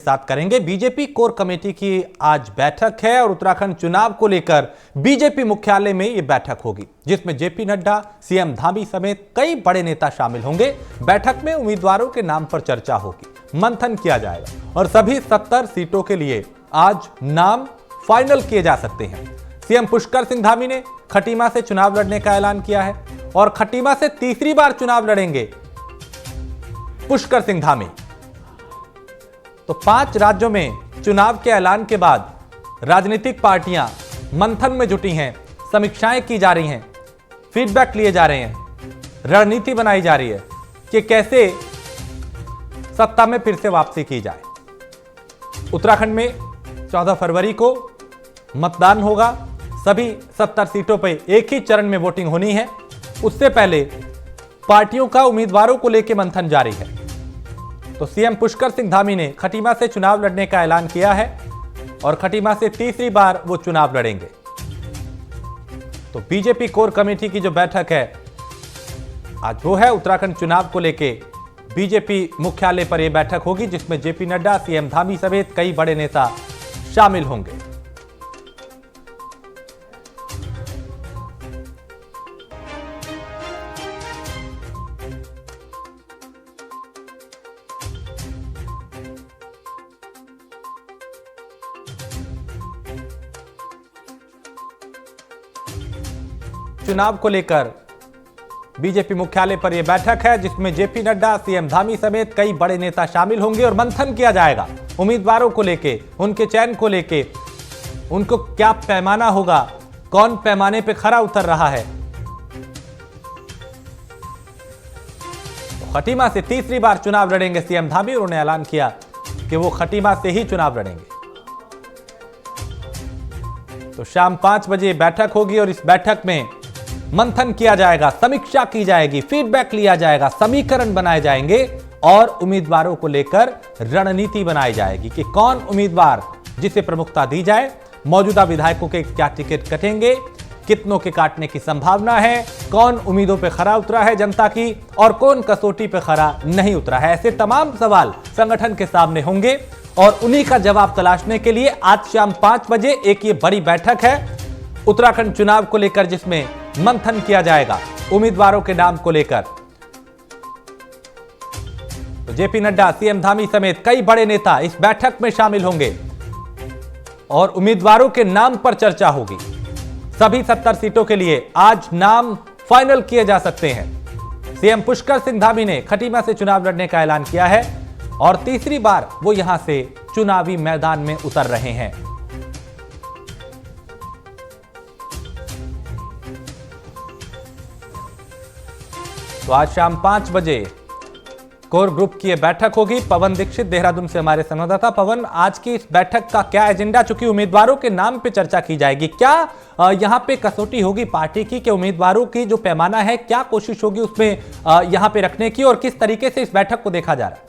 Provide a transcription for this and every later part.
साथ करेंगे। BJP core committee की आज बैठक है और उत्तराखंड चुनाव को लेकर बीजेपी मुख्यालय में यह बैठक होगी, जिसमें जेपी नड्डा, सीएम धामी समेत कई बड़े नेता शामिल होंगे। बैठक में उम्मीदवारों के नाम पर चर्चा होगी, मंथन किया जाएगा और सभी 70 सीटों के लिए आज नाम फाइनल किए जा सकते हैं। सीएम पुष्कर सिंह धामी ने खटीमा से चुनाव लड़ने का ऐलान किया है और खटीमा से तीसरी बार चुनाव लड़ेंगे पुष्कर सिंह धामी। तो 5 राज्यों में चुनाव के ऐलान के बाद राजनीतिक पार्टियां मंथन में जुटी हैं, समीक्षाएं की जा रही हैं, फीडबैक लिए जा रहे हैं, रणनीति बनाई जा रही है कि कैसे सत्ता में फिर से वापसी की जाए। उत्तराखंड में 14 फरवरी को मतदान होगा। सभी 70 सीटों पर एक ही चरण में वोटिंग होनी है। उससे पहले पार्टियों का उम्मीदवारों को लेकर मंथन जारी है। तो सीएम पुष्कर सिंह धामी ने खटीमा से चुनाव लड़ने का ऐलान किया है और खटीमा से तीसरी बार वो चुनाव लड़ेंगे। तो बीजेपी कोर कमेटी की जो बैठक है आज वो है उत्तराखंड चुनाव को लेके बीजेपी मुख्यालय पर यह बैठक होगी, जिसमें जेपी नड्डा, सीएम धामी समेत कई बड़े नेता शामिल होंगे। चुनाव को लेकर बीजेपी मुख्यालय पर यह बैठक है, जिसमें जेपी नड्डा, सीएम धामी समेत कई बड़े नेता शामिल होंगे और मंथन किया जाएगा उम्मीदवारों को लेके, उनके चयन को लेके, उनको क्या पैमाना होगा, कौन पैमाने पे खरा उतर रहा है। तो खटीमा से तीसरी बार चुनाव लड़ेंगे सीएम धामी। उन्होंने ऐलान किया कि वो खटीमा से ही चुनाव लड़ेंगे। तो शाम 5 बजे बैठक होगी और इस बैठक में मंथन किया जाएगा, समीक्षा की जाएगी, फीडबैक लिया जाएगा, समीकरण बनाए जाएंगे और उम्मीदवारों को लेकर रणनीति बनाई जाएगी कि कौन उम्मीदवार जिसे प्रमुखता दी जाए, मौजूदा विधायकों के क्या टिकट कटेंगे, कितनों के काटने की संभावना है, कौन उम्मीदों पे खरा उतरा है जनता की और कौन कसौटी पे खरा नहीं उतरा है। ऐसे तमाम सवाल संगठन के सामने होंगे और उन्हीं का जवाब तलाशने के लिए आज शाम 5 बजे एक ये बड़ी बैठक है उत्तराखंड चुनाव को लेकर, जिसमें मंथन किया जाएगा उम्मीदवारों के नाम को लेकर। तो जेपी नड्डा, सीएम धामी समेत कई बड़े नेता इस बैठक में शामिल होंगे और उम्मीदवारों के नाम पर चर्चा होगी। सभी 70 सीटों के लिए आज नाम फाइनल किए जा सकते हैं। सीएम पुष्कर सिंह धामी ने खटीमा से चुनाव लड़ने का ऐलान किया है और तीसरी बार वो यहां से चुनावी मैदान में उतर रहे हैं। तो आज शाम 5 बजे कोर ग्रुप की यह बैठक होगी। पवन दीक्षित देहरादून से हमारे संवाददाता। पवन, आज की इस बैठक का क्या एजेंडा? चूंकि उम्मीदवारों के नाम पे चर्चा की जाएगी, क्या यहां पे कसौटी होगी पार्टी की कि उम्मीदवारों की जो पैमाना है, क्या कोशिश होगी उसमें यहां पे रखने की और किस तरीके से इस बैठक को देखा जा रहा है?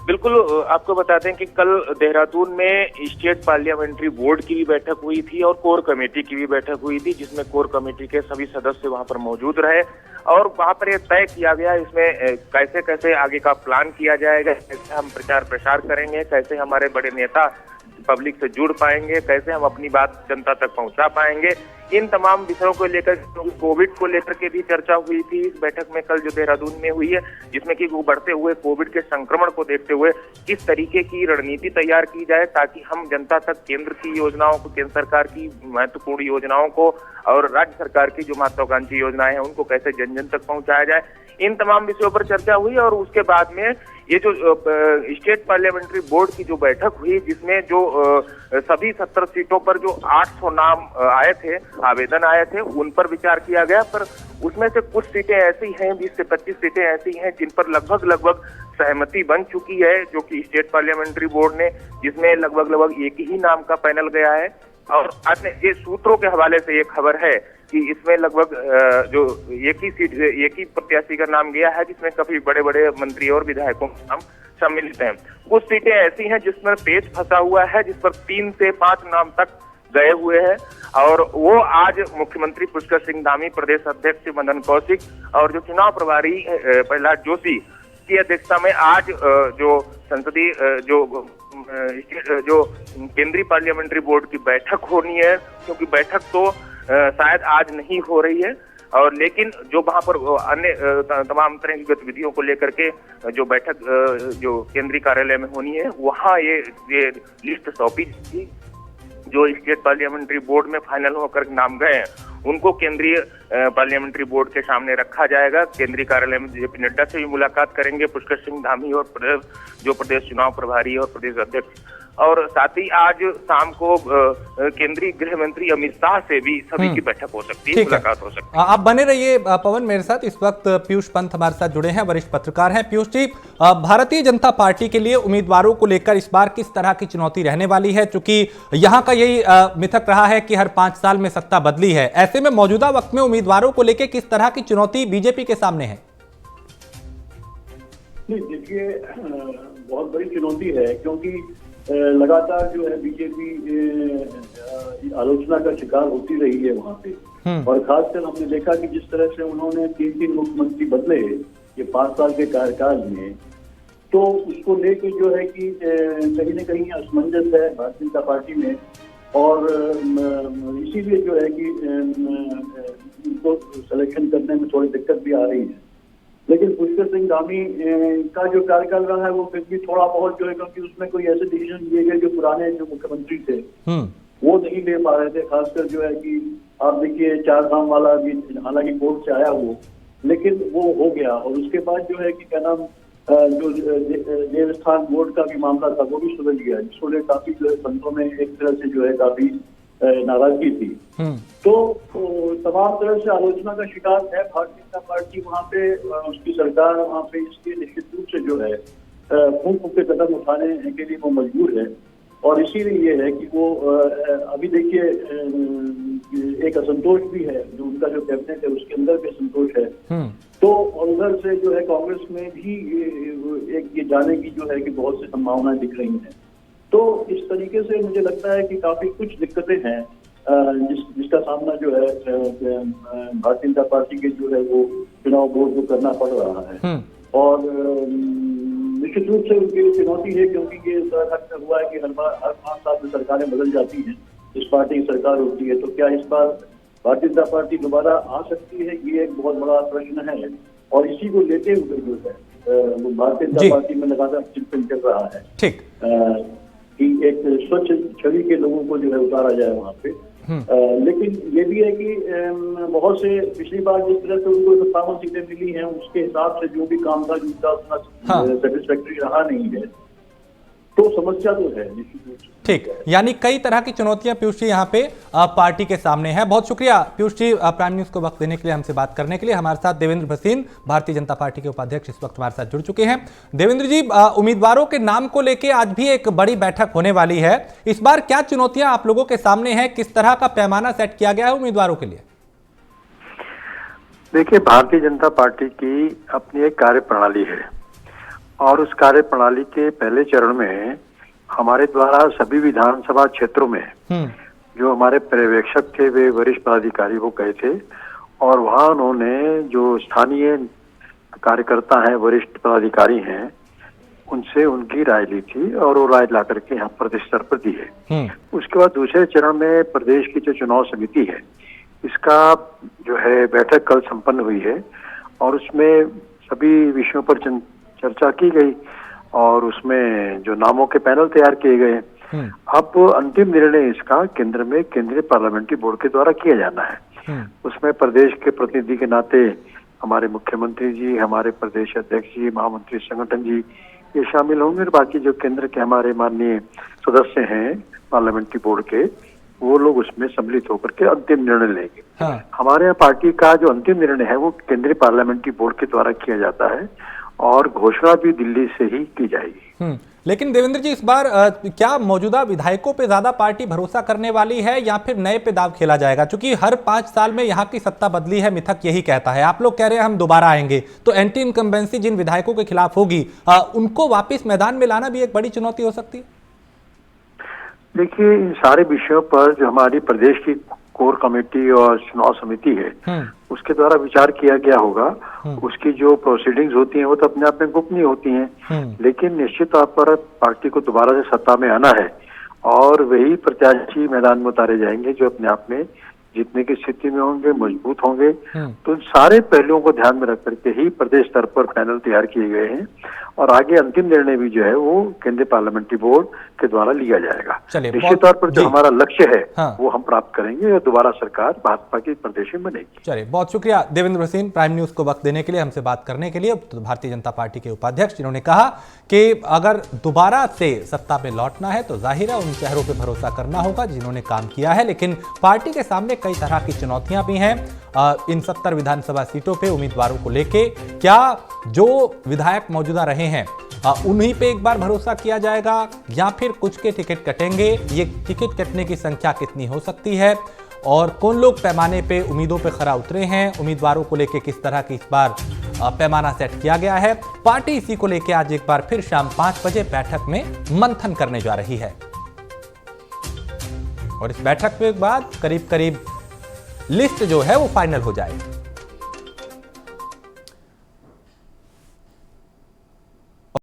बिल्कुल, आपको बता दें कि कल देहरादून में स्टेट पार्लियामेंट्री बोर्ड की भी बैठक हुई थी और कोर कमेटी की भी बैठक हुई थी, जिसमें कोर कमेटी के सभी सदस्य वहां पर मौजूद रहे और वहां पर यह तय किया गया इसमें कैसे कैसे आगे का प्लान किया जाएगा, कैसे हम प्रचार प्रसार करेंगे, कैसे हमारे बड़े नेता पब्लिक से जुड़ पाएंगे, कैसे हम अपनी बात जनता तक पहुंचा पाएंगे। इन तमाम विषयों को लेकर, कोविड को लेकर के भी चर्चा हुई थी इस बैठक में कल जो देहरादून में हुई है, जिसमें कि वो बढ़ते हुए कोविड के संक्रमण को देखते हुए किस तरीके की रणनीति तैयार की जाए ताकि हम जनता तक केंद्र की योजनाओं को, केंद्र सरकार की महत्वपूर्ण योजनाओं को और राज्य सरकार की जो महत्वाकांक्षी योजनाएं हैं उनको कैसे जन जन तक पहुंचाया जाए। इन तमाम विषयों पर चर्चा हुई और उसके बाद में ये जो स्टेट पार्लियामेंट्री बोर्ड की जो बैठक हुई, जिसमें जो सभी 70 सीटों पर जो 800 नाम आए थे, आवेदन आए थे, उन पर विचार किया गया। पर उसमें से कुछ सीटें ऐसी हैं, 20 से 25 सीटें ऐसी हैं जिन पर लगभग सहमति बन चुकी है, जो कि स्टेट पार्लियामेंट्री बोर्ड ने, जिसमें लगभग एक ही नाम का पैनल गया है। और अन्य ये सूत्रों के हवाले से ये खबर है कि इसमें लगभग जो एक ही प्रत्याशी का नाम गया है, जिसमें काफी बड़े बड़े मंत्री और विधायकों के नाम सम्मिलित हैं। कुछ सीटें ऐसी हैं जिसमें पेच फंसा हुआ है, जिस पर 3 से 5 नाम तक गए हुए हैं और वो आज मुख्यमंत्री पुष्कर सिंह धामी, प्रदेश अध्यक्ष मदन कौशिक और जो चुनाव प्रभारी प्रहलाद जोशी, की अध्यक्षता में आज जो संसदीय जो केंद्रीय पार्लियामेंट्री बोर्ड की बैठक होनी है, क्योंकि बैठक तो शायद आज नहीं हो रही है, और लेकिन जो वहां पर अन्य तमाम तरह की गतिविधियों को लेकर के जो बैठक जो केंद्रीय कार्यालय में होनी है, वहां ये लिस्ट सौंपी थी। जो स्टेट पार्लियामेंट्री बोर्ड में फाइनल होकर नाम गए हैं उनको केंद्रीय पार्लियामेंट्री बोर्ड के सामने रखा जाएगा। केंद्रीय कार्यालय में जेपी नड्डा से भी मुलाकात करेंगे पुष्कर सिंह धामी और प्रदेश चुनाव प्रभारी और प्रदेश अध्यक्ष, और साथ ही आज शाम को केंद्रीय गृह मंत्री अमित शाह से भी सभी की बैठक हो सकती है, मुलाकात हो सकती है। आप बने रहिए पवन मेरे साथ। इस वक्त पीयूष पंत हमारे साथ जुड़े हैं, वरिष्ठ पत्रकार हैं। पीयूष जी, भारतीय जनता पार्टी के लिए उम्मीदवारों को लेकर इस बार किस तरह की चुनौती रहने वाली है, क्योंकि यहाँ का यही मिथक रहा है कि हर 5 साल में सत्ता बदली है। ऐसे में मौजूदा वक्त में उम्मीदवारों को लेकर किस तरह की चुनौती बीजेपी के सामने है? देखिए, बहुत बड़ी चुनौती है, क्योंकि लगातार जो है बीजेपी आलोचना का शिकार होती रही है वहां पे, और खासकर हमने देखा कि जिस तरह से उन्होंने 3 मुख्यमंत्री बदले ये 5 साल के कार्यकाल में, तो उसको लेके जो है कि कहीं न कहीं असमंजस है भारतीय जनता पार्टी में, और इसीलिए जो है कि उनको सिलेक्शन करने में थोड़ी दिक्कत भी आ रही है। लेकिन पुष्कर सिंह धामी का जो कार्यकाल रहा है वो फिर भी थोड़ा बहुत जो है, क्योंकि उसमें कोई ऐसे डिसीजन लिए गए जो पुराने जो मुख्यमंत्री थे वो नहीं ले पा रहे थे। खासकर जो है कि आप देखिए 4 धाम वाला भी हालांकि कोर्ट से आया वो, लेकिन वो हो गया, और उसके बाद जो है कि क्या नाम जो देवस्थान बोर्ड का भी मामला था वो भी सुलझ गया, जिसको काफी जो है संतों में एक तरह से जो है काफी नाराजगी थी। तो तमाम तरह से आलोचना का शिकार है भारतीय जनता पार्टी वहाँ पे, उसकी सरकार वहाँ पे, इसके निश्चित रूप से जो है फूंक के कदम उठाने के लिए वो मजबूर है, और इसीलिए ये है कि वो अभी देखिए एक असंतोष भी है, जो उनका जो कैबिनेट है उसके अंदर भी असंतोष है। तो उधर से जो है कांग्रेस में भी एक ये जाने की जो है कि बहुत सी संभावनाएं दिख रही हैं। तो इस तरीके से मुझे लगता है कि काफी कुछ दिक्कतें हैं जिसका सामना जो है भारतीय जनता पार्टी के जो है वो चुनाव बोर्ड को करना पड़ रहा है, और निश्चित रूप से उनकी चुनौती है, क्योंकि ये उत्तराखंड में हुआ है कि हर 5 साल में सरकारें बदल जाती हैं, इस पार्टी की सरकार होती है, तो क्या इस बार भारतीय जनता पार्टी दोबारा आ सकती है, ये एक बहुत बड़ा प्रश्न है। और इसी को लेते हुए जो है भारतीय जनता पार्टी में लगातार चिंतन चल रहा है ठीक कि एक स्वच्छ छवि के लोगों को जो है उतारा जाए वहाँ पे। लेकिन ये भी है कि बहुत से पिछली बार जिस तरह से उनको 57 सीटें मिली हैं उसके हिसाब से जो भी काम था जिनका उतना सेटिस्फैक्टरी रहा नहीं है, तो समस्या तो है निश्चित रूप से। ठीक, यानी कई तरह की चुनौतियां पीयूष जी यहाँ पे पार्टी के सामने है। बहुत शुक्रिया पीयूष जी प्राइम न्यूज को वक्त देने के लिए, हमसे बात करने के लिए। हमारे साथ देवेंद्र भसीन, भारतीय जनता पार्टी के उपाध्यक्ष, इस वक्त हमारे साथ जुड़ चुके हैं। देवेंद्र जी, उम्मीदवारों के नाम को लेकर आज भी एक बड़ी बैठक होने वाली है। इस बार क्या चुनौतियां आप लोगों के सामने है, किस तरह का पैमाना सेट किया गया है उम्मीदवारों के लिए? देखिए, भारतीय जनता पार्टी की अपनी एक कार्य प्रणाली है, और उस कार्य प्रणाली के पहले चरण में हमारे द्वारा सभी विधानसभा क्षेत्रों में जो हमारे पर्यवेक्षक थे वे वरिष्ठ पदाधिकारी वो गए थे, और वहाँ उन्होंने जो स्थानीय कार्यकर्ता हैं, वरिष्ठ पदाधिकारी हैं, उनसे उनकी राय ली थी, और वो राय ला करके यहाँ प्रदेश स्तर पर दी है। उसके बाद दूसरे चरण में प्रदेश की जो चुनाव समिति है इसका जो है बैठक कल संपन्न हुई है, और उसमें सभी विषयों पर चर्चा की गई, और उसमें जो नामों के पैनल तैयार किए गए। अब अंतिम निर्णय इसका केंद्र में केंद्रीय पार्लियामेंट्री बोर्ड के द्वारा किया जाना है। उसमें प्रदेश के प्रतिनिधि के नाते हमारे मुख्यमंत्री जी, हमारे प्रदेश अध्यक्ष जी, महामंत्री संगठन जी ये शामिल होंगे, और बाकी जो केंद्र के हमारे माननीय सदस्य हैं पार्लियामेंट्री बोर्ड के, वो लोग उसमें सम्मिलित होकर के अंतिम निर्णय लेंगे। हमारे यहाँ पार्टी का जो अंतिम निर्णय है वो केंद्रीय पार्लियामेंट्री बोर्ड के द्वारा किया जाता है, और घोषणा भी दिल्ली से ही की जाएगी। लेकिन देवेंद्र जी, इस बार क्या मौजूदा विधायकों पे ज्यादा पार्टी भरोसा करने वाली है, या फिर नए पे दाव खेला जाएगा? क्योंकि हर 5 साल में यहाँ की सत्ता बदली है, मिथक यही कहता है। आप लोग कह रहे हैं हम दोबारा आएंगे, तो एंटी इनकम्बेंसी जिन विधायकों के खिलाफ होगी उनको वापिस मैदान में लाना भी एक बड़ी चुनौती हो सकती है। देखिए, इन सारे विषयों पर जो हमारी प्रदेश की कोर कमेटी और चुनाव समिति है उसके द्वारा विचार किया गया होगा। उसकी जो प्रोसीडिंग्स होती हैं वो तो अपने आप में गोपनीय होती हैं, लेकिन निश्चित तौर पर पार्टी को दोबारा से सत्ता में आना है और वही प्रत्याशी मैदान में उतारे जाएंगे जो अपने आप में जीतने की स्थिति में होंगे, मजबूत होंगे। तो इन सारे पहलुओं को ध्यान में रख करके ही प्रदेश स्तर पर पैनल तैयार किए गए हैं और आगे अंतिम निर्णय भी जो है वो केंद्रीय पार्लियामेंट्री बोर्ड के द्वारा लिया जाएगा। निश्चित तौर पर जो हमारा लक्ष्य है वो हम प्राप्त करेंगे और दोबारा सरकार भाजपा की प्रदेश में बनेगी। चलिए, बहुत शुक्रिया देवेंद्र सिंह प्राइम न्यूज को वक्त देने के लिए, हमसे बात करने के लिए। तो भारतीय जनता पार्टी के उपाध्यक्ष जिन्होंने कहा कि अगर दोबारा से सत्ता में लौटना है तो जाहिर है उन चेहरों पर भरोसा करना होगा जिन्होंने काम किया है, लेकिन पार्टी के सामने कई तरह की चुनौतियां भी हैं। इन 70 विधानसभा सीटों पे उम्मीदवारों को लेके क्या जो विधायक मौजूदा रहे हैं उन्हीं पे एक बार भरोसा किया जाएगा या फिर कुछ के टिकट कटेंगे? ये टिकट कटने की संख्या कितनी हो सकती है और कौन लोग पैमाने पे उम्मीदों पे खरा उतरे हैं? उम्मीदवारों को लेके किस तरह की इस बार पैमाना सेट किया गया है? पार्टी इसी को लेके आज एक बार फिर शाम 5 बजे बैठक में मंथन करने जा रही है और इस बैठक के बाद करीब करीब लिस्ट जो है वो फाइनल हो जाएगी।